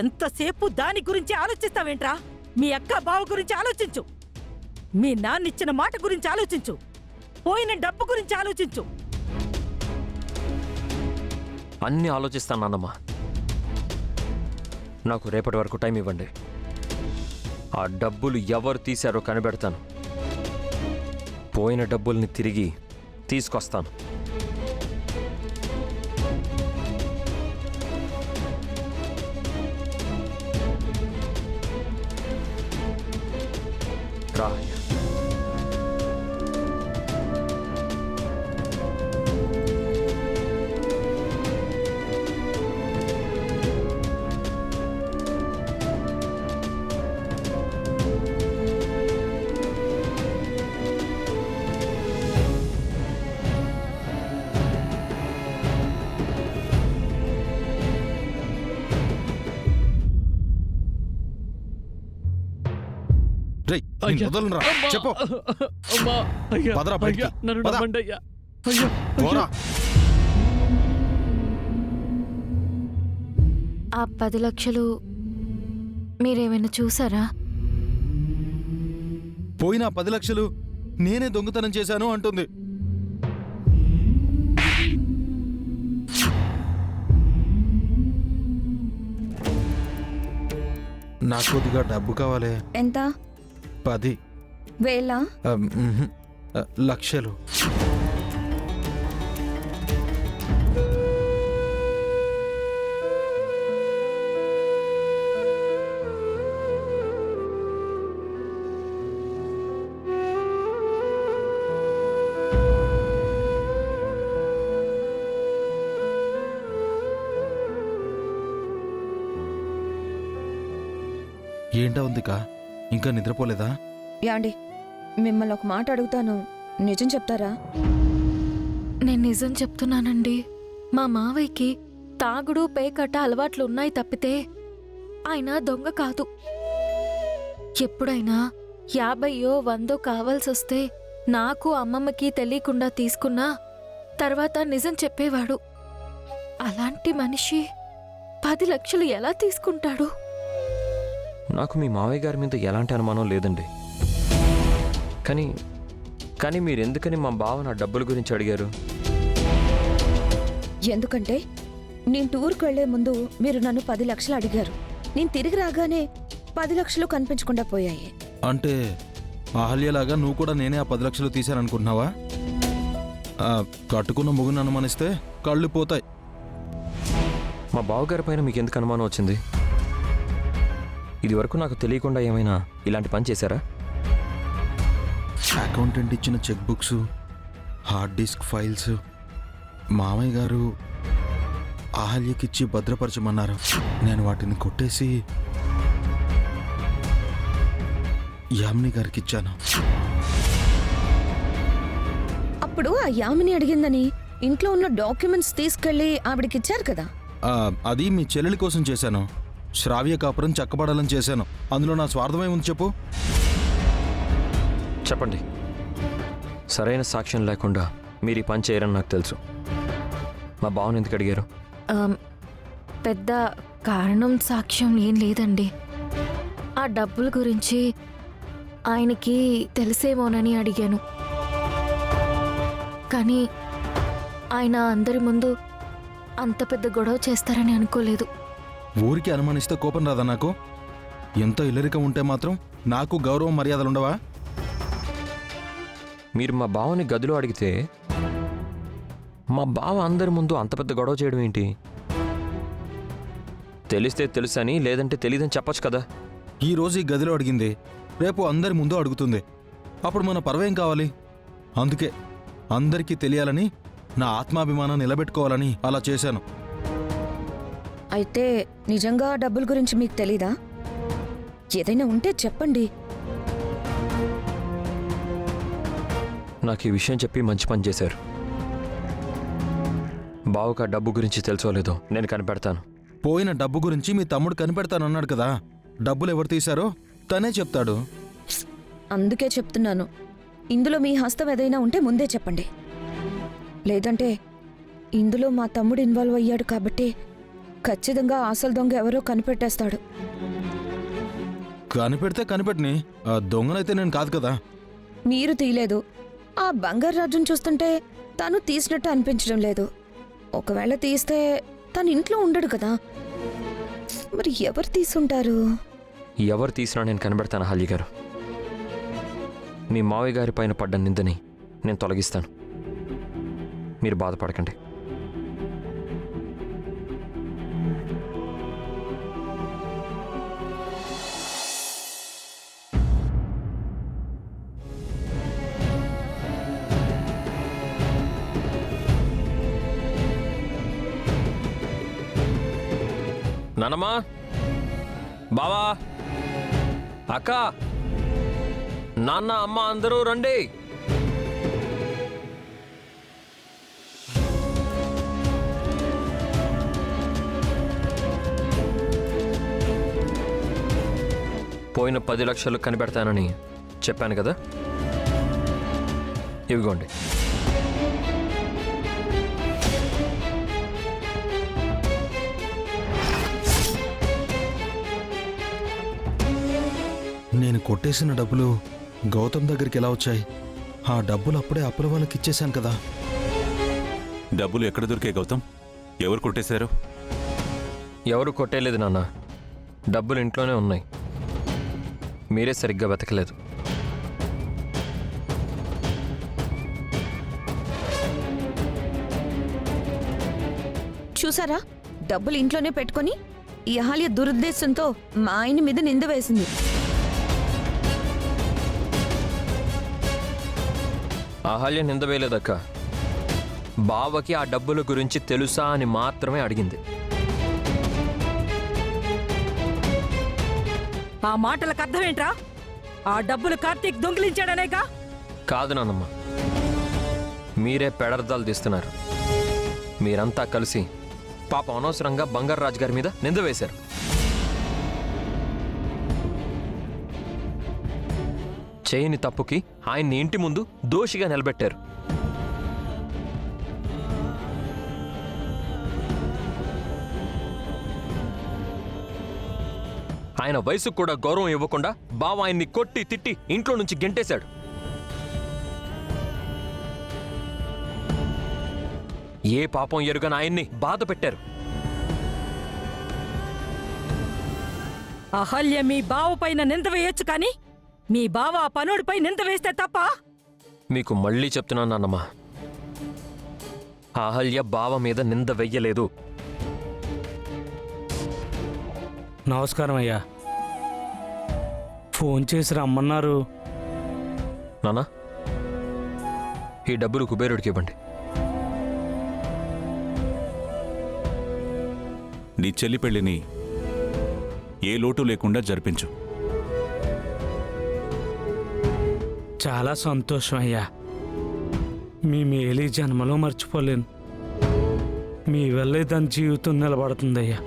ఎంతసేపు దాని గురించి ఆలోచిస్తావేంట్రా? మీ అక్క బావ గురించి ఆలోచించు. మీ నాన్నిచ్చిన మాట గురించి ఆలోచించు. పోయిన డబ్బు గురించి ఆలోచించు. అన్నీ ఆలోచిస్తాను నాన్నమ్మ. నాకు రేపటి వరకు టైం ఇవ్వండి. ఆ డబ్బులు ఎవరు తీశారో కనిపెడతాను. పోయిన డబ్బుల్ని తిరిగి తీసుకొస్తాను. రా. చెప్పు. ఆ 10 లక్షలు మీరేమైనా చూసారా? పోయిన 10 లక్షలు నేనే దొంగతనం చేశాను అంటుంది. నాకు కొద్దిగా డబ్బు కావాలి. ఎంత? 10,000 లక్షలు. ఏంటా ఉందికా, ఇంకా నిద్రపోలేదా? యాండి, మిమ్మల్ని ఒక మాట అడుగుతాను, నిజం చెప్తారా? నేను నిజం చెప్తున్నానండి. మా మావయ్యకి తాగుడు పేకట్ట అలవాట్లు ఉన్నాయి తప్పితే ఆయన దొంగ కాదు. ఎప్పుడైనా 50 100 కావాల్సొస్తే నాకు అమ్మమ్మకి తెలియకుండా తీసుకున్నా తర్వాత నిజం చెప్పేవాడు. అలాంటి మనిషి 10 లక్షలు ఎలా తీసుకుంటాడు? నాకు మీ మావయ్య గారి మీద ఎలాంటి అనుమానం లేదండి. కానీ మీరెందుకని మా బావ నా డబ్బుల గురించి అడిగారు? ఎందుకంటే నేను టూర్కి వెళ్లే ముందు మీరు నన్ను 10 లక్షలు అడిగారు. నేను తిరిగి రాగానే 10 లక్షలు కనిపించకుండా పోయాయి. అంటే అహల్యలాగా నువ్వు కూడా నేనే ఆ 10 లక్షలు తీశాననుకుంటున్నావా? కట్టుకున్న ముగ్గును అనుమానిస్తే కళ్ళు పోతాయి. మా బావగారి పైన మీకు ఎందుకు అనుమానం వచ్చింది? ఇది వరకు నాకు తెలియకుండా ఏమైనా ఇలాంటి పని చేశారా? అకౌంటెంట్ ఇచ్చిన cheque books, hard disk files మామయ్య గారు అహల్యకిచ్చి భద్రపరచమన్నారు. నేను వాటిని కొట్టేసి యామిని గారికి ఇచ్చాను. అప్పుడు ఆ యామిని అడిగిందని ఇంట్లో ఉన్న డాక్యుమెంట్స్ తీసుకెళ్లి ఆవిడకిచ్చారు కదా? అది మీ చెల్లెలి కోసం చేశాను. శ్రావ్య కాపురం చక్కబడాలని చేశాను. అందులో నా స్వార్థమే ఉంది. చెప్పు. చెప్పండి. సరైన సాక్ష్యం లేకుండా మీరు ఈ పని చేయరని నాకు తెలుసు. మా బావని ఎందుకు అడిగారు? పెద్ద కారణం సాక్ష్యం ఏం లేదండి. ఆ డబ్బుల గురించి ఆయనకి తెలిసేమోనని అడిగాను. కానీ ఆయన అందరి ముందు అంత పెద్ద గొడవ చేస్తారని అనుకోలేదు. ఊరికి అనుమానిస్తే కోపం రాదా నాకు? ఎంత ఇల్లరికం ఉంటే మాత్రం నాకు గౌరవం మర్యాదలుండవా? మీరు మా బావని గదిలో అడిగితే మా బావ అందరి ముందు అంత పెద్ద గొడవ చేయడం ఏంటి? తెలిస్తే తెలుసని, లేదంటే తెలీదని చెప్పొచ్చు కదా. ఈరోజు ఈ గదిలో అడిగింది, రేపు అందరి ముందు అడుగుతుంది. అప్పుడు మన పర్వేం కావాలి? అందుకే అందరికీ తెలియాలని, నా ఆత్మాభిమానం నిలబెట్టుకోవాలని అలా చేశాను. అయితే నిజంగా డబ్బుల గురించి మీకు తెలీదా? ఏదైనా ఉంటే చెప్పండి. నాకు ఈ విషయం చెప్పి మంచి పని చేశారు. బావకు ఆ డబ్బు గురించి తెలుసోలేదో నేను కనిపెడతాను. పోయిన డబ్బు గురించి మీ తమ్ముడు కనిపెడతానన్నాడు కదా. డబ్బులు ఎవరు తీశారో తనే చెప్తాడు. అందుకే చెప్తున్నాను, ఇందులో మీ హస్తం ఏదైనా ఉంటే ముందే చెప్పండి. లేదంటే ఇందులో మా తమ్ముడు ఇన్వాల్వ్ అయ్యాడు కాబట్టి ఖచ్చితంగా అసలు దొంగ ఎవరో కనిపెట్టేస్తాడు. కనిపెడితే కనిపెట్టిని, ఆ దొంగనైతే నేను కాదు కదా. మీరు తీయలేదు. ఆ బంగారు రాజును చూస్తుంటే తను తీసినట్టు అనిపించడం లేదు. ఒకవేళ తీస్తే తను ఇంట్లో ఉండడు కదా. మరి ఎవరు తీసుంటారు? ఎవరు తీసినా నేను కనిపెడతాను అహల్య గారు. మీ మావయ్య గారి పైన పడ్డ నిందని నేను తొలగిస్తాను. మీరు బాధపడకండి. నానమ్మా, బావా, అక్క, నాన్న, అమ్మ అందరూ రండి. పోయిన 10 లక్షలు కనిపెడతానని చెప్పాను కదా, ఇవిగోండి. నేను కొట్టేసిన డబ్బులు గౌతమ్ దగ్గరికి ఎలా వచ్చాయి? ఆ డబ్బులు అప్పుడే అప్పుల వాళ్ళకి ఇచ్చేశాను కదా. డబ్బులు ఎక్కడ దొరికాయి గౌతమ్? ఎవరు కొట్టేశారు? ఎవరు కొట్టేయలేదు నాన్న, డబ్బులు ఇంట్లోనే ఉన్నాయి. మీరే సరిగ్గా వెతకలేదు. చూసారా, డబ్బులు ఇంట్లోనే పెట్టుకొని ఈ అహల్య దురుద్దేశంతో మా ఆయన మీద నింద వేసింది. అహల్య నింద వేయలేదక్క. బావకి ఆ డబ్బుల గురించి తెలుసా అని మాత్రమే అడిగింది. ఆ మాటలకు అర్థమేంట్రా? ఆ డబ్బులు కార్తీక్ దొంగిలించాడనేగా? కాదు నాన్నమ్మ, మీరే పెడర్థాలు తీస్తున్నారు. మీరంతా కలిసి పాపం అనవసరంగా బంగారు రాజు గారి మీద నింద వేశారు. చేయని తప్పుకి ఆయన్ని ఇంటి ముందు దోషిగా నిలబెట్టారు. ఆయన వయసుకు కూడా గౌరవం ఇవ్వకుండా బావ ఆయన్ని కొట్టి తిట్టి ఇంట్లో నుంచి గెంటేశాడు. ఏ పాపం ఎరుగని ఆయన్ని బాధ పెట్టారు. అహల్య మీ బావ పైన నింద వేయొచ్చు కానీ మీ బావ ఆ పనుడిపై నింద వేస్తే తప్ప? మీకు మళ్ళీ చెప్తున్నాను నాన్నమ్మ, అహల్య బావ మీద నింద వెయ్యలేదు. నమస్కారం అయ్యా. ఫోన్ చేసి రమ్మన్నారు. నాన్న, ఈ డబ్బులు కుబేరుడికి ఇవ్వండి. నీ చెల్లి పెళ్లిని ఏ లోటు లేకుండా జరిపించు. చాలా సంతోషం అయ్యా. మీ మేలు ఈ జన్మలో మర్చిపోలేను. మీ వల్లే దాని జీవితం నిలబడుతుందయ్యా.